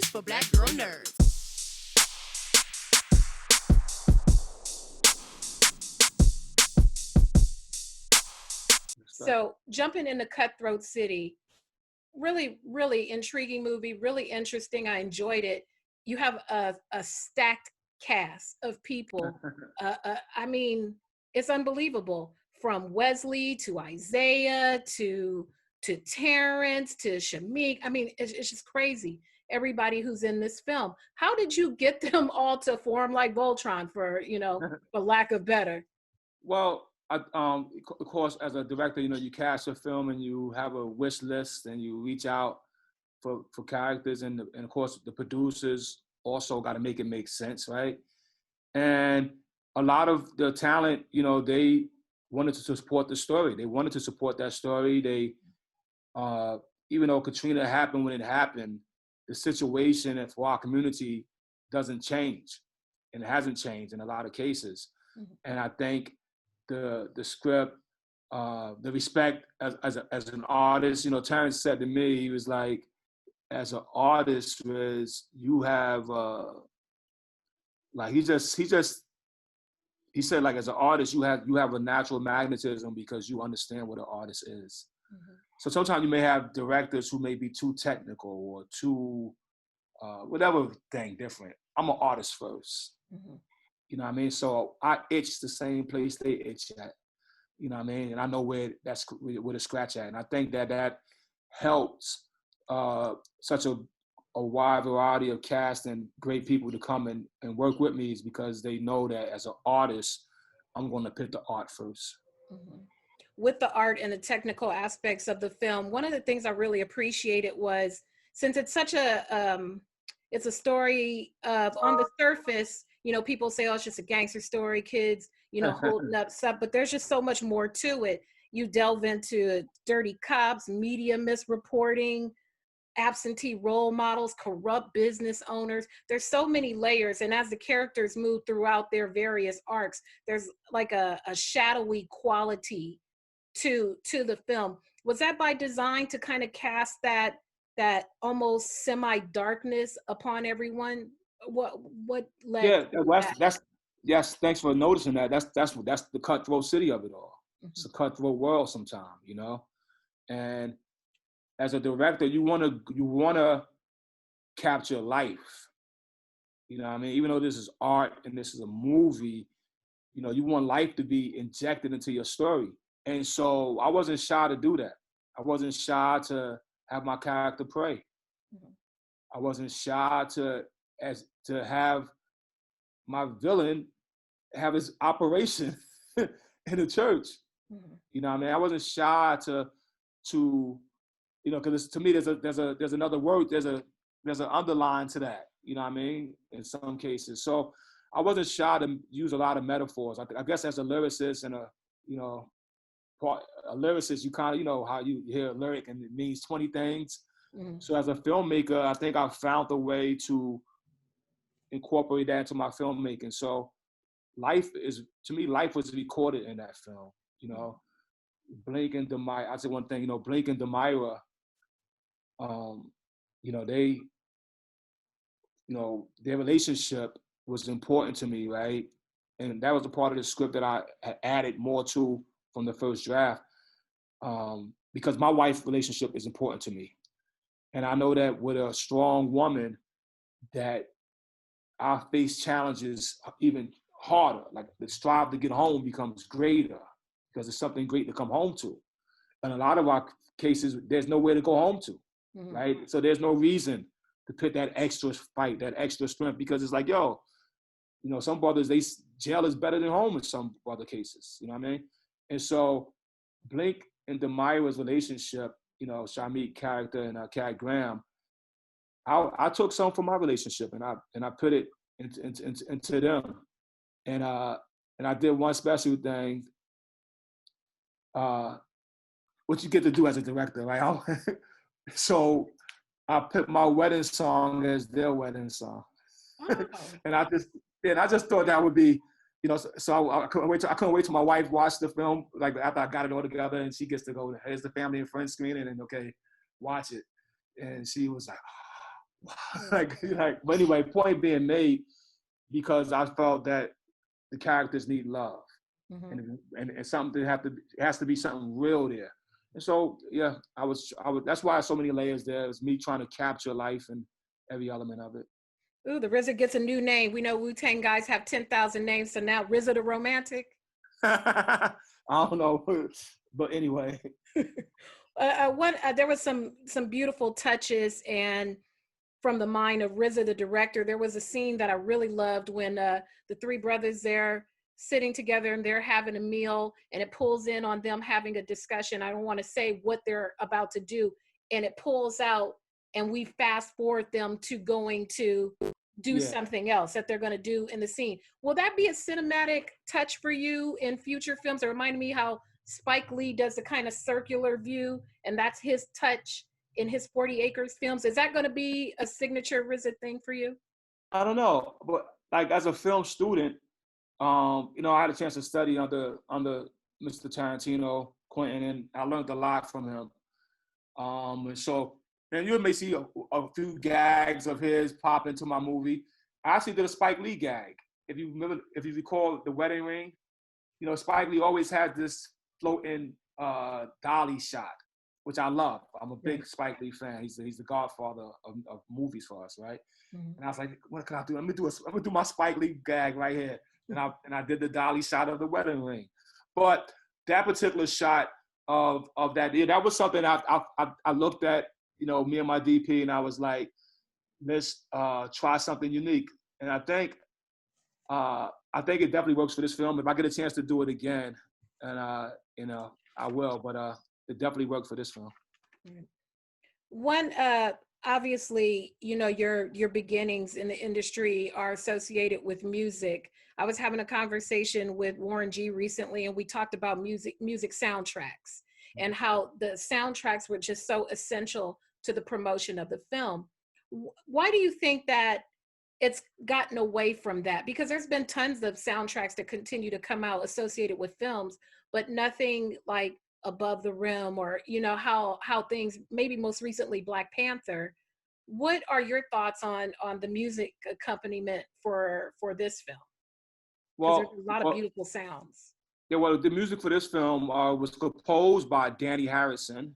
eccentricities for black girl nerds. So jumping into Cutthroat City, really, really intriguing movie, really interesting. I enjoyed it. You have a stacked cast of people. I mean, it's unbelievable. From Wesley to Isaiah to Terrence to Shamik. I mean, it's just crazy. Everybody who's in this film. How did you get them all to form like Voltron, for lack of better? Well, of course, as a director, you cast a film and you have a wish list and you reach out for characters, and of course the producers also got to make it make sense, right? And a lot of the talent, they wanted to support the story. They wanted to support that story. They, even though Katrina happened when it happened, the situation for our community doesn't change, and it hasn't changed in a lot of cases. Mm-hmm. And I think the script, the respect as an artist, Terrence said to me, he was like, as an artist, Riz, you have like he said, like, as an artist, you have a natural magnetism because you understand what an artist is. Mm-hmm. So sometimes you may have directors who may be too technical or too whatever thing different. I'm an artist first. Mm-hmm. You know what I mean? So I itch the same place they itch at. You know what I mean? And I know where to scratch at. And I think that helps such a wide variety of cast and great people to come and work with me, is because they know that as an artist, I'm going to put the art first. Mm-hmm. With the art and the technical aspects of the film, one of the things I really appreciated was, since it's such it's a story of, on the surface, people say, oh, it's just a gangster story, kids, holding up stuff, but there's just so much more to it. You delve into dirty cops, media misreporting, absentee role models, corrupt business owners. There's so many layers. And as the characters move throughout their various arcs, there's like a shadowy quality to the film. Was that by design, to kind of cast that almost semi-darkness upon everyone? What led to that? Yes, thanks for noticing that. That's the cutthroat city of it all. Mm-hmm. It's a cutthroat world sometimes, and as a director, you wanna capture life. You know what I mean? Even though this is art and this is a movie, you want life to be injected into your story. And so I wasn't shy to do that. I wasn't shy to have my character pray. Mm-hmm. I wasn't shy to have my villain have his operation in the church. Mm-hmm. You know what I mean? I wasn't shy to because to me there's another word, there's an underline to that. You know what I mean? In some cases, so I wasn't shy to use a lot of metaphors. I guess as a lyricist and a lyricist, you kind of how you hear a lyric and it means 20 things. Mm-hmm. So as a filmmaker, I think I found a way to incorporate that into my filmmaking. So life was recorded in that film. Blake and Demira, I said one thing, Blake and Demira, their relationship was important to me, right? And that was a part of the script that I had added more to from the first draft, because my wife's relationship is important to me. And I know that with a strong woman, that I face challenges even harder. Like the strive to get home becomes greater because it's something great to come home to. And a lot of our cases, there's nowhere to go home to, mm-hmm. right? So there's no reason to put that extra fight, that extra strength, because it's like, some brothers, jail is better than home in some other cases, you know what I mean? And so Blake and Demira's relationship, Shamik character and Cat Graham, I took some from my relationship and I put it into them. And I did one special thing, what you get to do as a director, right? So I put my wedding song as their wedding song. Oh. And I just thought that would be, so I couldn't wait till my wife watched the film, like after I got it all together, and she gets to go, here's the family and friends screening, and okay, watch it. And she was like, But anyway, point being made, because I felt that the characters need love, and something it has to be something real there. And so, yeah, I was. That's why so many layers there. It's me trying to capture life and every element of it. Ooh, the RZA gets a new name. We know Wu-Tang guys have 10,000 names, so now RZA the Romantic. I don't know, but anyway. There was some beautiful touches, and from the mind of RZA, the director, there was a scene that I really loved when the three brothers there sitting together and they're having a meal, and it pulls in on them having a discussion. I don't want to say what they're about to do, and it pulls out, and we fast forward them to going to do something else that they're going to do in the scene. Will that be a cinematic touch for you in future films? It reminded me how Spike Lee does the kind of circular view, and that's his touch in his 40 Acres films. Is that going to be a signature RZA thing for you? I don't know, but like as a film student, I had a chance to study under Mr. Tarantino, Quentin, and I learned a lot from him. And you may see a few gags of his pop into my movie. I actually did a Spike Lee gag. If you recall the wedding ring, Spike Lee always had this floating dolly shot, which I love. I'm a big Spike Lee fan. He's the godfather of movies for us, right? Mm-hmm. And I was like, what can I do? I'm gonna do my Spike Lee gag right here. And I did the dolly shot of the wedding ring. But that particular shot of that, that was something I looked at, me and my DP, and I was like, let's try something unique. And I think it definitely works for this film. If I get a chance to do it again, and I will. But it definitely worked for this film. One, obviously, your beginnings in the industry are associated with music. I was having a conversation with Warren G recently, and we talked about music soundtracks and how the soundtracks were just so essential to the promotion of the film. Why do you think that it's gotten away from that? Because there's been tons of soundtracks that continue to come out associated with films, but nothing like Above the Rim, or how things, maybe most recently Black Panther. What are your thoughts on the music accompaniment for this film? Because there's a lot of beautiful sounds. Yeah, well, the music for this film was composed by Danny Harrison.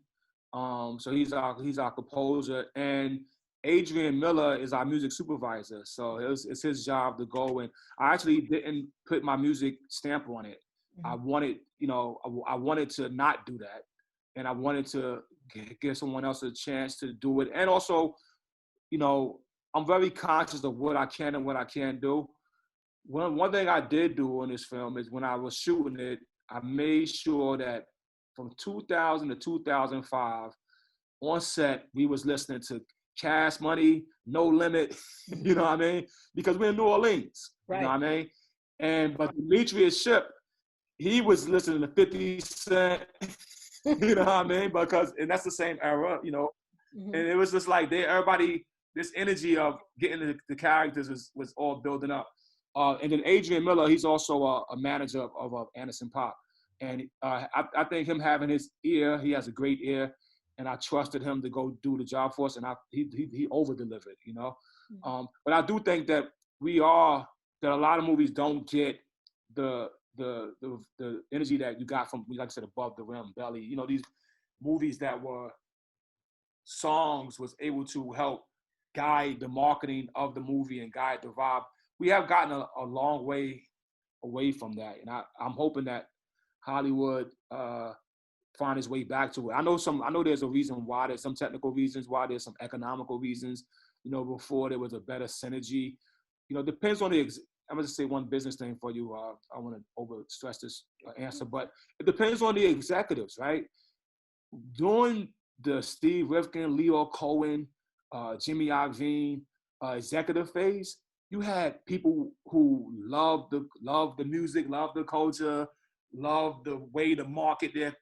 So he's our composer, and Adrian Miller is our music supervisor. So it's his job to go, and I actually didn't put my music stamp on it. Mm-hmm. I wanted to not do that, and I wanted to give someone else a chance to do it. And also, I'm very conscious of what I can and what I can't do. One thing I did do on this film is when I was shooting it, I made sure that from 2000 to 2005, on set, we was listening to Cash Money, No Limit, you know what I mean? Because we're in New Orleans, right. You know what I mean? But Demetrius Shipp, he was listening to 50 Cent, you know what I mean? And that's the same era, Mm-hmm. And it was just like everybody, this energy of getting the characters was all building up. And then Adrian Miller, he's also a manager of Anderson .Paak. And I think him having his ear, he has a great ear, and I trusted him to go do the job for us, and he over-delivered, Mm-hmm. But I do think that that a lot of movies don't get the energy that you got from, like I said, Above the Rim, Belly. These movies that were songs was able to help guide the marketing of the movie and guide the vibe. We have gotten a long way away from that, and I'm hoping that Hollywood find its way back to it. I know there's a reason why. There's some technical reasons why. There's some economical reasons. Before there was a better synergy. Depends on I'm going to say one business thing for you. I want to over-stress this answer, but it depends on the executives, right? During the Steve Rifkin, Leo Cohen, Jimmy Iovine executive phase, you had people who loved the music, loved the culture, loved the way to market their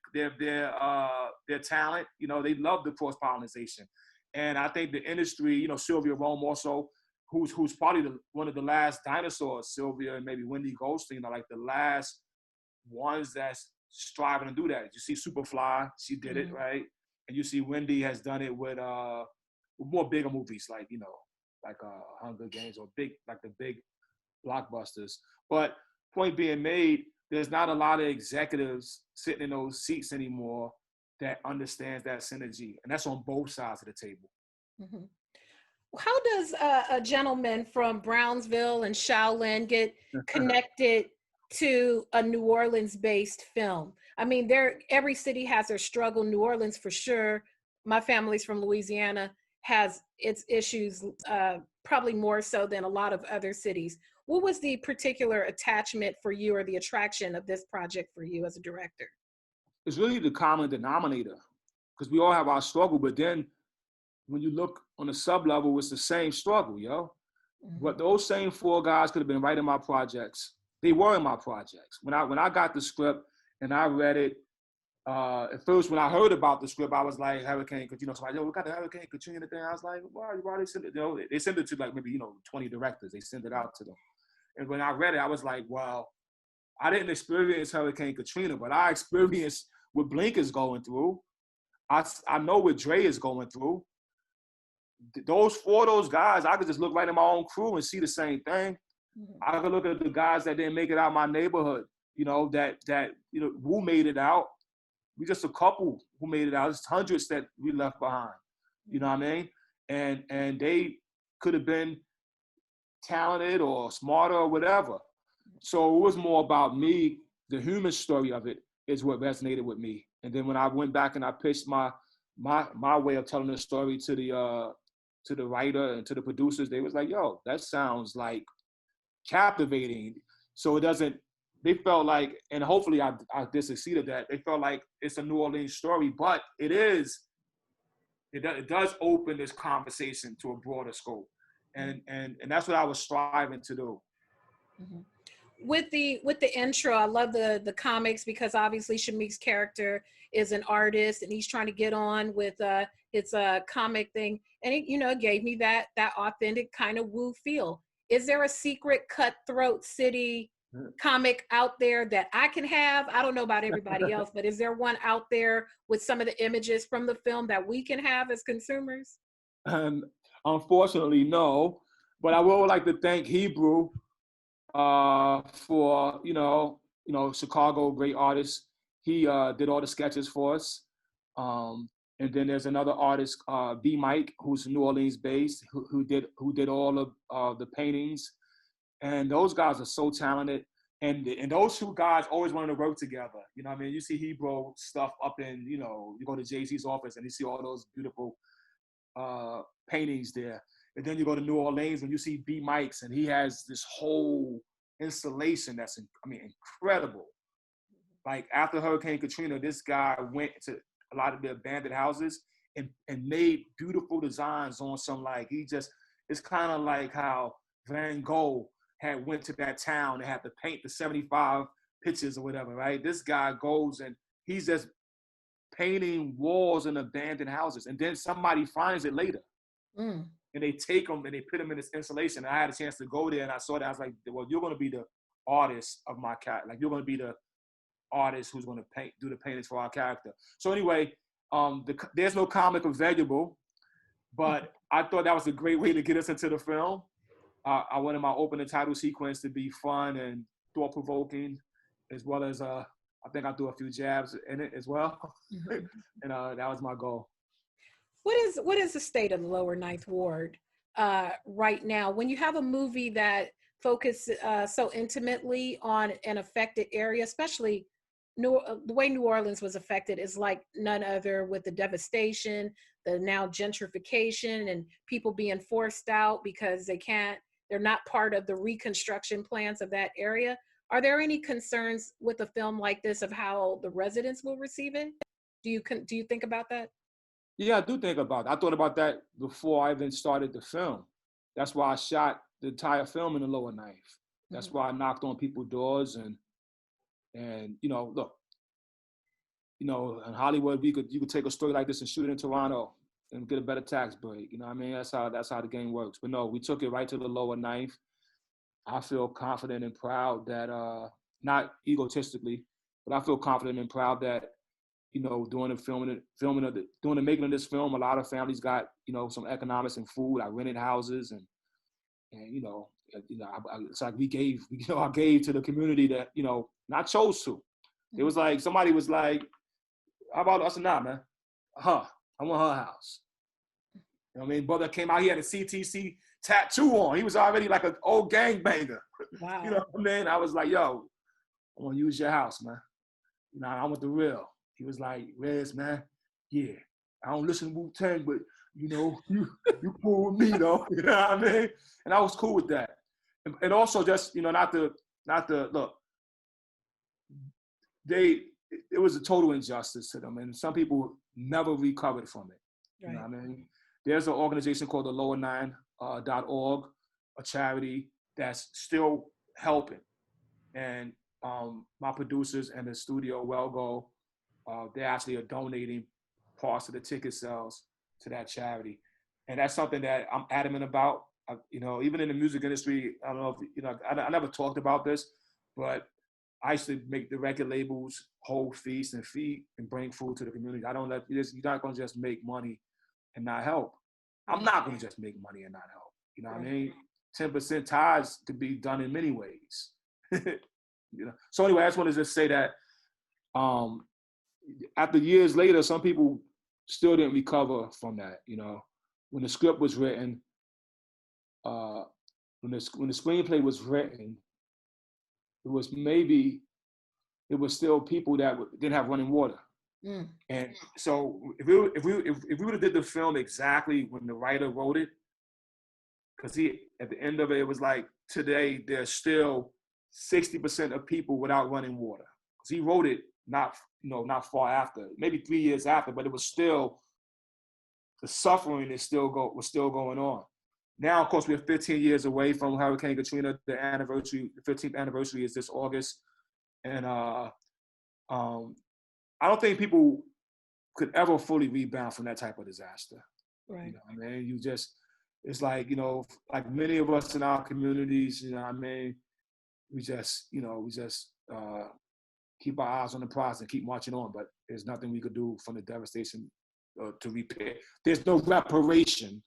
talent. They loved the cross-pollination. And I think the industry, Sylvia Rome also, who's probably one of the last dinosaurs, Sylvia and maybe Wendy Goldstein are like the last ones that's striving to do that. You see Superfly, she did it, right? And you see Wendy has done it with more bigger movies like, you know, like Hunger Games or like the big blockbusters. But point being made, there's not a lot of executives sitting in those seats anymore that understands that synergy. And that's on both sides of the table. Mm-hmm. How does a gentleman from Brownsville and Shaolin get connected to a New Orleans-based film? I mean, every city has their struggle. New Orleans, for sure. My family's from Louisiana, has its issues, probably more so than a lot of other cities. What was the particular attachment for you, or the attraction of this project for you as a director? It's really the common denominator, because we all have our struggle, but then when you look on the sub level, it's the same struggle, yo. Mm-hmm. But those same 4 guys could have been right in my projects. They were in my projects. When I got the script and I read it, at first when I heard about the script, I was like, Hurricane Katrina. So we got the Hurricane Katrina thing. I was like, why they send it? You know, they send it to like maybe, 20 directors. They send it out to them. And when I read it, I was like, well, I didn't experience Hurricane Katrina, but I experienced what Blink is going through. I know what Dre is going through. Those guys, I could just look right at my own crew and see the same thing. Mm-hmm. I could look at the guys that didn't make it out my neighborhood, that who made it out. We just a couple who made it out. There's hundreds that we left behind. You know what I mean? And they could have been talented or smarter or whatever. So it was more about me. The human story of it is what resonated with me. And then when I went back and I pitched my way of telling the story to the writer and to the producers, they was like, yo, that sounds like captivating. So they felt like, and hopefully I did succeed at that, they felt like it's a New Orleans story, but it does open this conversation to a broader scope. And that's what I was striving to do. Mm-hmm. With the intro, I love the comics, because obviously Shamik's character is an artist and he's trying to get on with his comic thing, and it gave me that authentic kind of woo feel. Is there a secret cutthroat city comic out there that I can have? I don't know about everybody else, but is there one out there with some of the images from the film that we can have as consumers? Unfortunately, no. But I would like to thank Hebrew for Chicago, great artist. He did all the sketches for us. And then there's another artist, B Mike, who's New Orleans based, who did all of the paintings. And those guys are so talented. And those 2 guys always wanted to work together. You know what I mean? You see Hebrew stuff up in, you go to Jay-Z's office and you see all those beautiful paintings there. And then you go to New Orleans and you see B Mike's, and he has this whole installation that's, incredible. Like after Hurricane Katrina, this guy went to a lot of the abandoned houses and made beautiful designs on some, like, it's kind of like how Van Gogh had went to that town and had to paint the 75 pictures or whatever, right? This guy goes and he's just painting walls in abandoned houses. And then somebody finds it later. Mm. And they take them and they put them in this installation. And I had a chance to go there and I saw that. I was like, well, you're going to be the artist of my character. Like, you're going to be the artist who's going to do the paintings for our character. So anyway, there's no comic available, but I thought that was a great way to get us into the film. I wanted my opening title sequence to be fun and thought-provoking, as well as I think I threw a few jabs in it as well. Mm-hmm. And that was my goal. What is the state of the Lower Ninth Ward right now? When you have a movie that focuses so intimately on an affected area, especially the way New Orleans was affected is like none other, with the devastation, the now gentrification, and people being forced out because they're not part of the reconstruction plans of that area. Are there any concerns with a film like this of how the residents will receive it? Do you think about that? Yeah, I do think about it. I thought about that before I even started the film. That's why I shot the entire film in the Lower Ninth. That's why I knocked on people's doors and look, in Hollywood, you could take a story like this and shoot it in Toronto and get a better tax break. You know what I mean? That's how the game works. But no, we took it right to the Lower Ninth. I feel confident and proud that, not egotistically, but I feel confident and proud that, you know, during the making of this film, a lot of families got, you know, some economics and food. I rented houses and you know, it's like I gave to the community that, you know, and I chose to. It was like, somebody was like, how about us? Nah, man, I want her house. You know what I mean? Brother came out, he had a CTC tattoo on. He was already like an old gangbanger. Wow. You know what I mean? I was like, yo, I want to use your house, man. You know, I want the real. He was like, Rez, man, yeah, I don't listen to Wu-Tang, but you know, you cool with me though. You know what I mean? And I was cool with that. And also just, you know, not to look, it was a total injustice to them. And some people never recovered from it. Right. You know what I mean? There's an organization called the lower9.org, a charity that's still helping. And my producers and the studio, Wellgo, they actually are donating parts of the ticket sales to that charity. And that's something that I'm adamant about. You know, even in the music industry, I don't know if, you know, I never talked about this, but I used to make the record labels hold feast and feed and bring food to the community. I don't let you're not going to just make money and not help. I'm not going to just make money and not help. You know what I mean? 10% ties could be done in many ways. You know. So anyway, I just wanted to just say that after years later, some people still didn't recover from that. You know, when the script was written, when the screenplay was written, it was still people that didn't have running water. And so if we would have did the film exactly when the writer wrote it, because at the end of it, it was like, today there's still 60% of people without running water. Because he wrote it not far after, maybe 3 years after, but it was still, the suffering was still going on. Now, of course, we're 15 years away from Hurricane Katrina. The 15th anniversary is this August. And I don't think people could ever fully rebound from that type of disaster. Right. You know what I mean? It's like, you know, like many of us in our communities, you know what I mean? We just keep our eyes on the prize and keep marching on, but there's nothing we could do from the devastation to repair. There's no reparation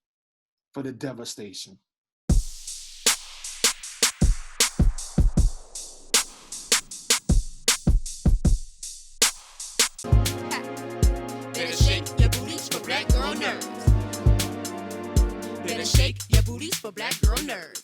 for the devastation. Better shake your booties for black girl nerves. Better shake your booties for black girl nerves.